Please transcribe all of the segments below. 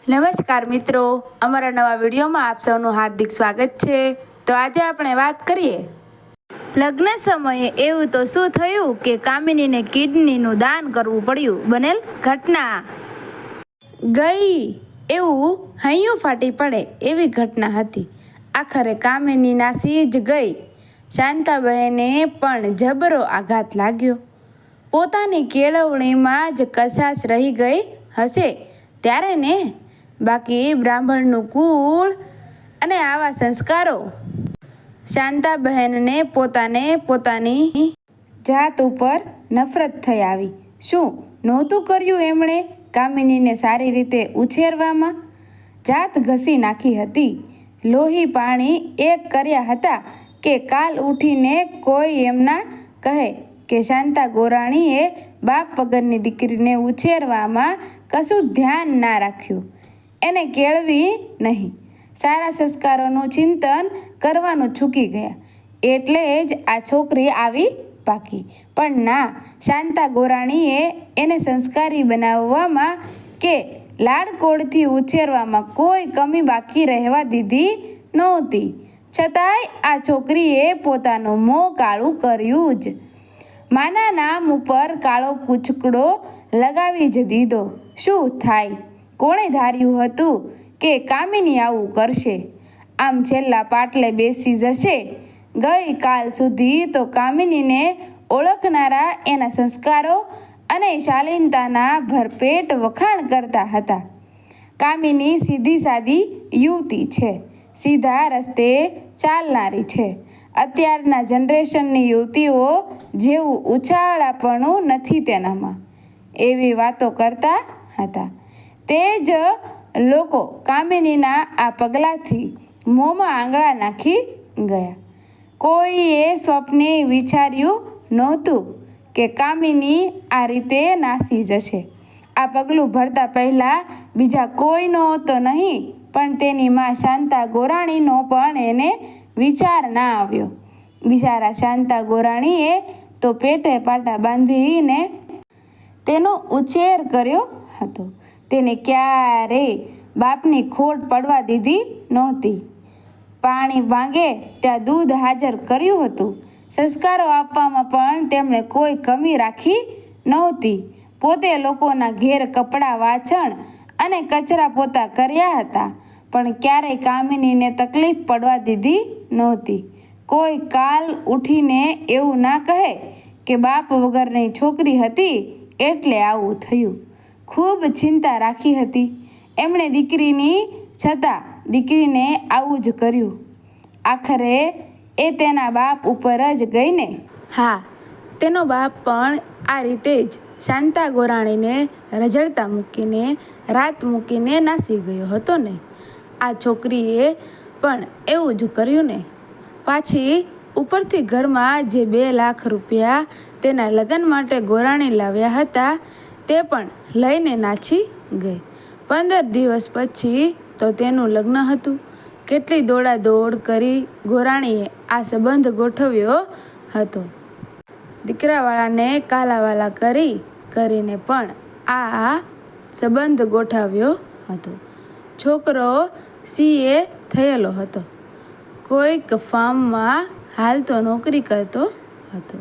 નમસ્કાર મિત્રો, અમારા નવા વિડીયોમાં આપ સૌનું હાર્દિક સ્વાગત છે। તો આજે આપણે વાત કરીએ લગ્ન સમયે એવું તો શું થયું કે કામિનીને કિડનીનું દાન કરવું પડ્યું, બનેલ ઘટના ગઈ એવું હૈયું ફાટી પડે એવી ઘટના હતી। આખરે કામિની નાસી જ ગઈ। શાંતાબહેને પણ જબરો આઘાત લાગ્યો। પોતાની કેળવણીમાં જ કચાશ રહી ગઈ હશે ત્યારે ને, બાકી બ્રાહ્મણનું કુળ અને આવા સંસ્કારો। શાંતાબહેનને પોતાની જાત ઉપર નફરત થઈ આવી। શું નહોતું કર્યું એમણે કામિનીને સારી રીતે ઉછેરવામાં? જાત ઘસી નાખી હતી, લોહી પાણી એક કર્યા હતા કે કાલ ઉઠીને કોઈ એમ ના કહે કે શાંતા ગોરાણીએ બાપ વગરની દીકરીને ઉછેરવામાં કશું ધ્યાન ના રાખ્યું, એને કેળવી નહીં, સારા સંસ્કારોનું ચિંતન કરવાનું ચૂકી ગયા, એટલે જ આ છોકરી આવી પાકી। પણ ના, શાંતા ગોરાણીએ એને સંસ્કારી બનાવવામાં કે લાડકોડથી ઉછેરવામાં કોઈ કમી બાકી રહેવા દીધી નહોતી। છતાંય આ છોકરીએ પોતાનું મોં કાળું કર્યું જ, માના નામ ઉપર કાળો કૂચકડો લગાવી જ દીધો। શું થાય? કોણે ધાર્યું હતું કે કામિની આવું કરશે? આમ છેલ્લા પાટલે બેસી જશે? ગઈ કાલ સુધી તો કામિનીને ઓળખનારા એના સંસ્કારો અને શાલીનતાના ભરપેટ વખાણ કરતા હતા। કામિની સીધી સાદી યુવતી છે, સીધા રસ્તે ચાલનારી છે। અત્યારના જનરેશનની યુવતીઓ જેવું ઉછાળાપણું નથી તેનામાં, એવી વાતો કરતા હતા। તે જ લોકો કામિનીના આ પગલાંથી મોંમાં આંગળા નાખી ગયા। કોઈએ સ્વપ્ને વિચાર્યું નહોતું કે કામિની આ રીતે નાસી જશે। આ પગલું ભરતા પહેલાં બીજા કોઈનો તો નહીં, પણ તેની માં શાંતા ગોરાણીનો પણ એને વિચાર ના આવ્યો। બિચારા શાંતા ગોરાણીએ તો પેટે પાટા બાંધીને તેનો ઉછેર કર્યો હતો, તેને ક્યારેય બાપની ખોટ પડવા દીધી નહોતી। પાણી માંગે ત્યાં દૂધ હાજર કર્યું હતું। સંસ્કારો આપવામાં પણ તેમણે કોઈ કમી રાખી નહોતી। પોતે લોકોના ઘેર કપડાં, વાસણ અને કચરા પોતા કર્યા હતા, પણ ક્યારેય કામિનીને તકલીફ પડવા દીધી નહોતી। કોઈ કાલ ઉઠીને એવું ના કહે કે બાપ વગરની છોકરી હતી એટલે આવું થયું। ખૂબ ચિંતા રાખી હતી એમણે દીકરીની, છતાં દીકરીને આવું જ કર્યું। આખરે એ તેના બાપ ઉપર જ ગઈ ને? હા, તેનો બાપ પણ આ રીતે જ શાંતા ગોરાણીને રઝળતા મૂકીને, રાત મૂકીને નાસી ગયો હતો ને? આ છોકરીએ પણ એવું જ કર્યું ને? પાછી ઉપરથી ઘરમાં જે 2 લાખ રૂપિયા તેના લગ્ન માટે ગોરાણી લાવ્યા હતા તે પણ લઈને નાસી ગઈ। 15 દિવસ પછી તો તેનું લગ્ન હતું। કેટલી દોડાદોડ કરી ગોરાણીએ આ સંબંધ ગોઠવ્યો હતો। દીકરાવાળાને કાલાવાલા કરીને પણ આ સંબંધ ગોઠવ્યો હતો। છોકરો CA થયેલો હતો, કોઈક ફાર્મમાં હાલ તો નોકરી કરતો હતો,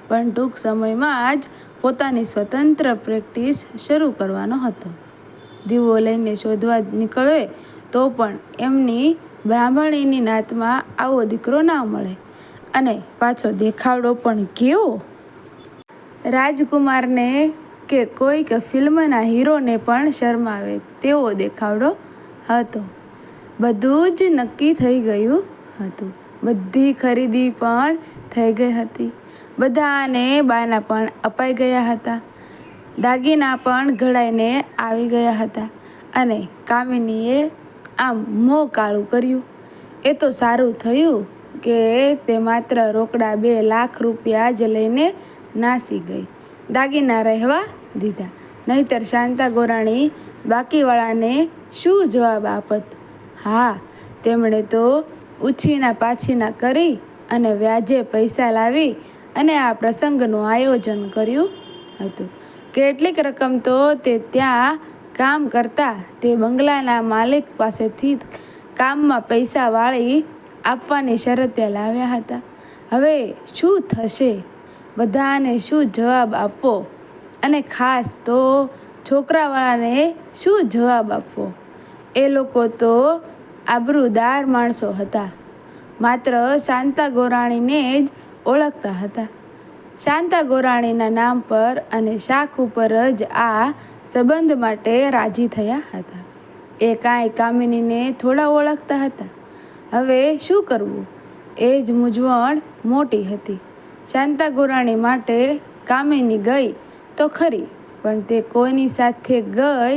પણ ટૂંક સમયમાં જ પોતાની સ્વતંત્ર પ્રેક્ટિસ શરૂ કરવાનો હતો। દીવો લઈને શોધવા નીકળે તો પણ એમની બ્રાહ્મણીની નાતમાં આવો દીકરો ના મળે, અને પાછો દેખાવડો પણ કેવો! રાજકુમારને કે કોઈક ફિલ્મના હીરોને પણ શરમાવે તેવો દેખાવડો હતો। બધું જ નક્કી થઈ ગયું હતું, બધી ખરીદી પણ થઈ ગઈ હતી, બધાને બાના પણ અપાઈ ગયા હતા, દાગીના પણ ઘડાઈને આવી ગયા હતા, અને કામિનીએ આમ મોં કાળું કર્યું। એ તો સારું થયું કે તે માત્ર રોકડા 2 લાખ રૂપિયા જ લઈને નાસી ગઈ, દાગીના રહેવા દીધા, નહીંતર શાંતા ગોરાણી બાકીવાળાને શું જવાબ આપત? હા, તેમણે તો ઉછીના પાછીના કરી અને વ્યાજે પૈસા લાવી અને આ પ્રસંગનું આયોજન કર્યું હતું। કેટલીક રકમ તો તે ત્યાં કામ કરતા તે બંગલાના માલિક પાસેથી કામમાં પૈસા વાળી આપવાની શરતે લાવ્યા હતા. હવે શું થશે? બધાને શું જવાબ આપવો? અને ખાસ તો છોકરાવાળાને શું જવાબ આપવો? એ લોકો તો આબરૂદાર માણસો હતા. માત્ર શાંતા ગોરાણીને જ ઓળખતા હતા. શાંતા ગોરાણીના નામ પર અને શાખ ઉપર જ આ સંબંધ માટે રાજી થયા હતા. એ કાંઈ કામિનીને થોડા ઓળખતા હતા. હવે શું કરવું એ જ મૂંઝવણ મોટી હતી. શાંતા ગોરાણી માટે કામિની ગઈ તો ખરી, પણ તે કોઈની સાથે ગઈ,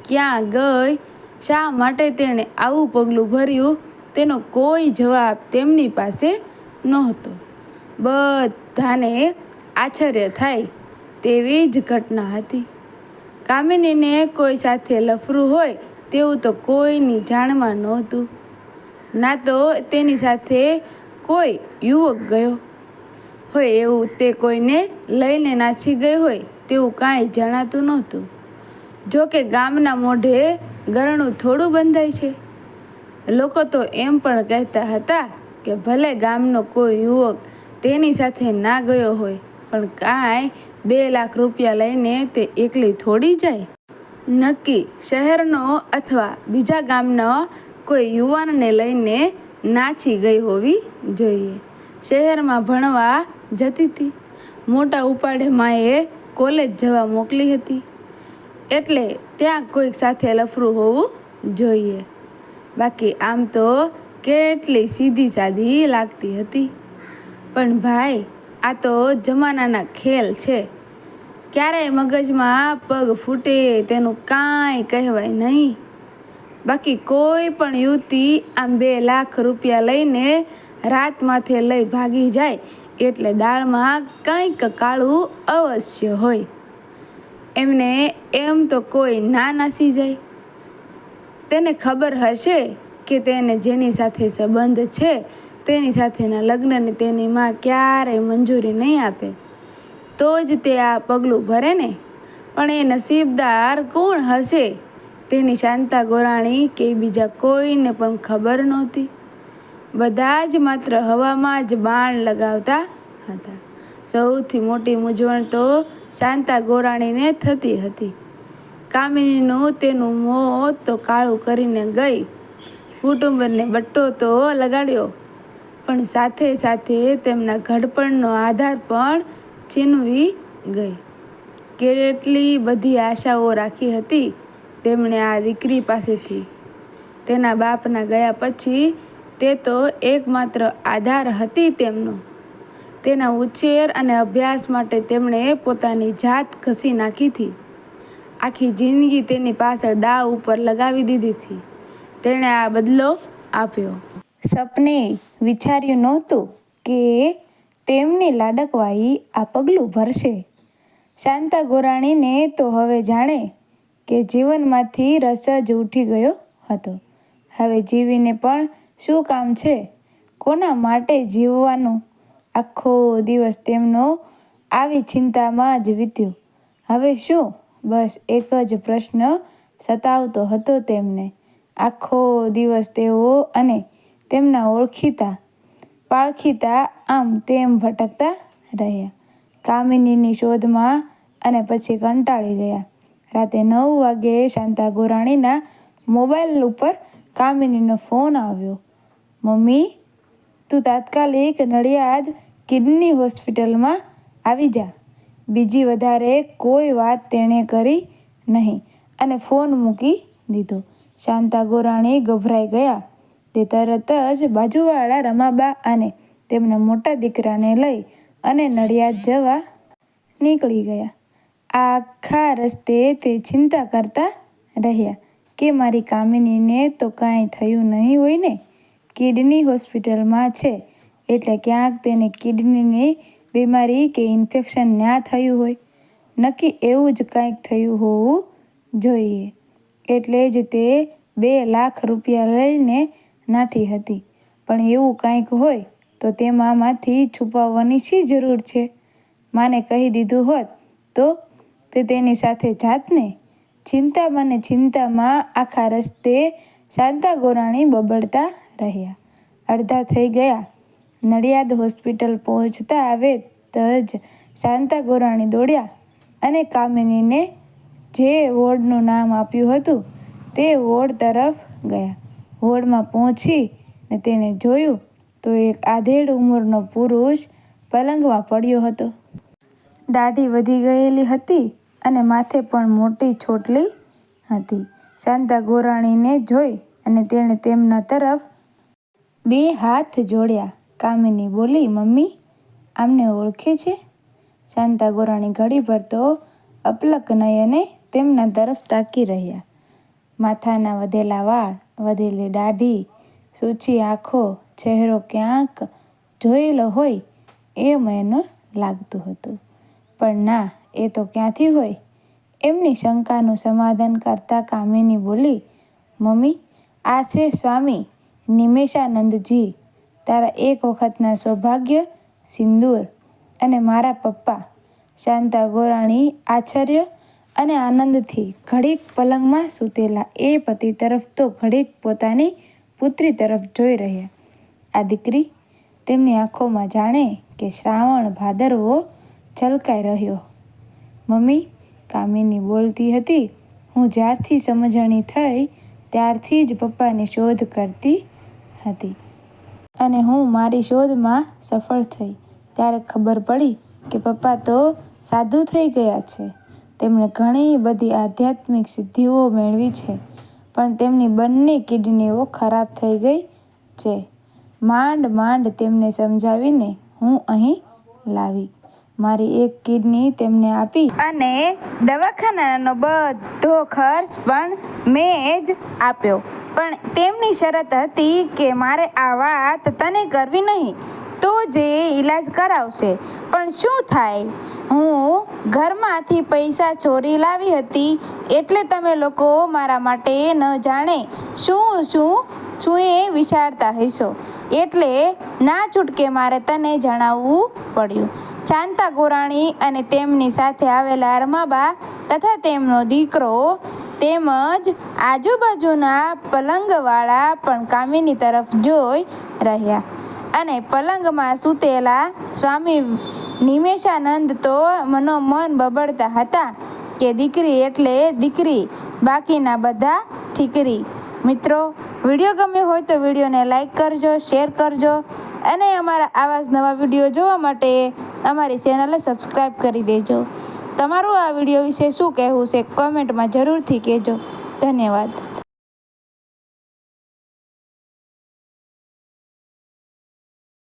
ક્યાં ગઈ, શા માટે તેણે આવું પગલું ભર્યું તેનો કોઈ જવાબ તેમની પાસે નહોતો. બધાને આશ્ચર્ય થાય તેવી જ ઘટના હતી. કામિનીને કોઈ સાથે લફરું હોય તેવું તો કોઈની જાણમાં નહોતું. ના તો તેની સાથે કોઈ યુવક ગયો હોય એવું તે કોઈને લઈને નાસી ગઈ હોય તેવું કાંઈ જણાતું નહોતું. જો કે ગામના મોઢે ગરણું થોડું બંધાય છે. લોકો તો એમ પણ કહેતા હતા કે ભલે ગામનો કોઈ યુવક તેની સાથે ના ગયો હોય, પણ કાંઈ 2 લાખ રૂપિયા લઈને તે એકલી થોડી જાય. નક્કી શહેરનો અથવા બીજા ગામનો કોઈ યુવાનને લઈને નાચી ગઈ હોવી જોઈએ. શહેરમાં ભણવા જતી હતી. મોટા ઉપાડે માએ કોલેજ જવા મોકલી હતી, એટલે ત્યાં કોઈક સાથે લફરું હોવું જોઈએ. બાકી આમ તો કેટલી સીધી સાદી લાગતી હતી. પણ ભાઈ, આ તો જમાનાના ખેલ છે. ક્યારેય મગજમાં પગ ફૂટે તેનું કાંઈ કહેવાય નહીં. બાકી કોઈ પણ યુવતી આમ 2 લાખ રૂપિયા લઈને રાત માથે લઈ ભાગી જાય એટલે દાળમાં કંઈક કાળું અવશ્ય હોય. એમને એમ તો કોઈ ના નાસી જાય. તેને ખબર હશે કે તેને જેની સાથે સંબંધ છે તેની સાથેના લગ્નને તેની માં ક્યારેય મંજૂરી નહીં આપે. તો જ તે આ પગલું ભરે ને. પણ એ નસીબદાર કોણ હશે? તેની શાંતા ગોરાણી કે બીજા કોઈને પણ ખબર નહોતી. બધા જ માત્ર હવામાં જ બાણ લગાવતા હતા. સૌથી મોટી મૂંઝવણ તો શાંતા ગોરાણીને થતી હતી. કામિનીનું તેનું મોત તો કાળું કરીને ગઈ, કુટુંબને બટ્ટો તો લગાડ્યો, પણ સાથે સાથે તેમના ઘડપણનો આધાર પણ છીનવી ગઈ. કેટલી બધી આશાઓ રાખી હતી તેમણે આ દીકરી પાસેથી. તેના બાપના ગયા પછી તે તો એકમાત્ર આધાર હતી તેમનો. તેના ઉછેર અને અભ્યાસ માટે તેમણે પોતાની જાત ઘસી નાખી હતી. આખી જિંદગી તેની પાછળ દાવ ઉપર લગાવી દીધી હતી. તેણે આ બદલો આપ્યો. સપને વિચાર્યું નહોતું કે તેમની લાડકવાઈ આ પગલું ભરશે. શાંતા ગોરાણીને તો હવે જાણે કે જીવનમાંથી રસ જ ઉઠી ગયો હતો. હવે જીવીને પણ શું કામ છે? કોના માટે જીવવાનું? આખો દિવસ તેમનો આવી ચિંતામાં જ વીત્યો. હવે શું? બસ એક જ પ્રશ્ન સતાવતો હતો તેમને. આખો દિવસ તેઓ અને તેમના ઓળખીતા પાળખીતા આમ તેમ ભટકતા રહ્યા, કામિનીની શોધમાં, અને પછી કંટાળી ગયા. રાતે 9 વાગ્યે શાંતા ગોરાણીના મોબાઈલ ઉપર કામિનીનો ફોન આવ્યો. મમ્મી, તું તાત્કાલિક નડિયાદ કિડની હોસ્પિટલમાં આવી જા. બીજી વધારે કોઈ વાત તેણે કરી નહીં અને ફોન મૂકી દીધો. શાંતા ગોરાણી ગભરાઈ ગયા. તે તરત જ બાજુવાળા રમાબા અને તેમના મોટા દીકરાને લઈ અને નડિયાદ જવા નીકળી ગયા. આખા રસ્તે તે ચિંતા કરતા રહ્યા કે મારી કામિનીને તો કાંઈ થયું નહીં હોય ને. કિડની હોસ્પિટલમાં છે એટલે ક્યાંક તેને કિડનીની બીમારી કે ઇન્ફેક્શન ના થયું હોય. નક્કી એવું જ કંઈક થયું હોવું જોઈએ. એટલે જ તે 2 લાખ રૂપિયા લઈને નાઠી હતી. પણ એવું કંઈક હોય તો તેમાં માંથી છુપાવવાની શી જરૂર છે? માને કહી દીધું હોત તો તે તેની સાથે જાત ને. ચિંતામાં ને ચિંતામાં આખા રસ્તે શાંતા ગોરાણી બબડતા રહ્યા. અડધા થઈ ગયા. નડિયાદ હોસ્પિટલ પહોંચતા આવે જ શાંતા ગોરાણી દોડ્યા અને કામિનીને જે વોર્ડનું નામ આપ્યું હતું તે વોર્ડ તરફ ગયા. વોર્ડમાં પહોંચીને તેણે જોયું તો એક આધેડ ઉંમરનો પુરુષ પલંગમાં પડ્યો હતો. દાઢી વધી ગયેલી હતી અને માથે પણ મોટી ચોટલી હતી. શાંતા ગોરાણીને જોઈ અને તેણે તેમના તરફ 2 હાથ જોડ્યા. કામિની બોલી, મમ્મી, આમને ઓળખે છે? શાંતા ગોરાણી ઘડીભર તો અપલક નયને તેમના તરફ તાકી રહ્યા. માથાના વધેલા વાળ, વધેલી દાઢી, સૂચી આંખો, ચહેરો ક્યાંક જોયેલો હોય એમ એને લાગતું હતું. પણ ના, એ તો ક્યાંથી હોય? એમની શંકાનું સમાધાન કરતા કામિની બોલી, મમ્મી, આ છે સ્વામી નિમેષાનંદજી, તારા એક વખતના સૌભાગ્ય સિંદૂર અને મારા પપ્પા. શાંતા ગોરાણી આશ્ચર્ય અને આનંદથી ઘડીક પલંગમાં સૂતેલા એ પતિ તરફ તો ઘડીક પોતાની પુત્રી તરફ જોઈ રહ્યા. આ દીકરી, તેમની આંખોમાં જાણે કે શ્રાવણ ભાદરવો છલકાઈ રહ્યો. મમ્મી, કામિની બોલતી હતી, હું જ્યારથી સમજણી થઈ ત્યારથી જ પપ્પાની શોધ કરતી હતી અને હું મારી શોધમાં સફળ થઈ ત્યારે ખબર પડી કે પપ્પા તો સાધુ થઈ ગયા છે. તેમણે ઘણી બધી આધ્યાત્મિક સિદ્ધિઓ મેળવી છે, પણ તેમની બંને કિડનીઓ ખરાબ થઈ ગઈ છે. માંડ માંડ તેમને સમજાવીને હું અહીં લાવી. મારી એક કિડની તેમને આપી અને દવાખાનાનો બધો ખર્ચ પણ મેં જ આપ્યો. પણ તેમની શરત હતી કે મારે આ વાત તને કરવી નહીં, તો જે ઈલાજ કરાવશે. પણ શું થાય, હું ઘરમાંથી પૈસા ચોરી લાવી હતી એટલે તમે લોકો મારા માટે ન જાણે શું એ વિચારતા હશો, એટલે ના છૂટકે મારે તને જણાવવું પડ્યું. શાંતા ગોરાણી અને તેમની સાથે આવેલા રમાબા તથા તેમનો દીકરો તેમજ આજુબાજુના પલંગવાળા પણ કામિની તરફ જોઈ રહ્યા અને પલંગમાં સૂતેલા સ્વામી નિમેષાનંદ તો મનોમન બબડતા હતા કે દીકરી એટલે દીકરી, બાકીના બધા ઠીકરી. મિત્રો, વિડીયો ગમ્યો હોય તો વિડીયોને લાઈક કરજો, શેર કરજો અને અમારા આવા જ નવા વિડીયો જોવા માટે અમારી ચેનલને સબસ્ક્રાઈબ કરી દેજો. તમારું આ વિડીયો વિશે શું કહેવું છે કોમેન્ટમાં જરૂરથી કહેજો. ધન્યવાદ.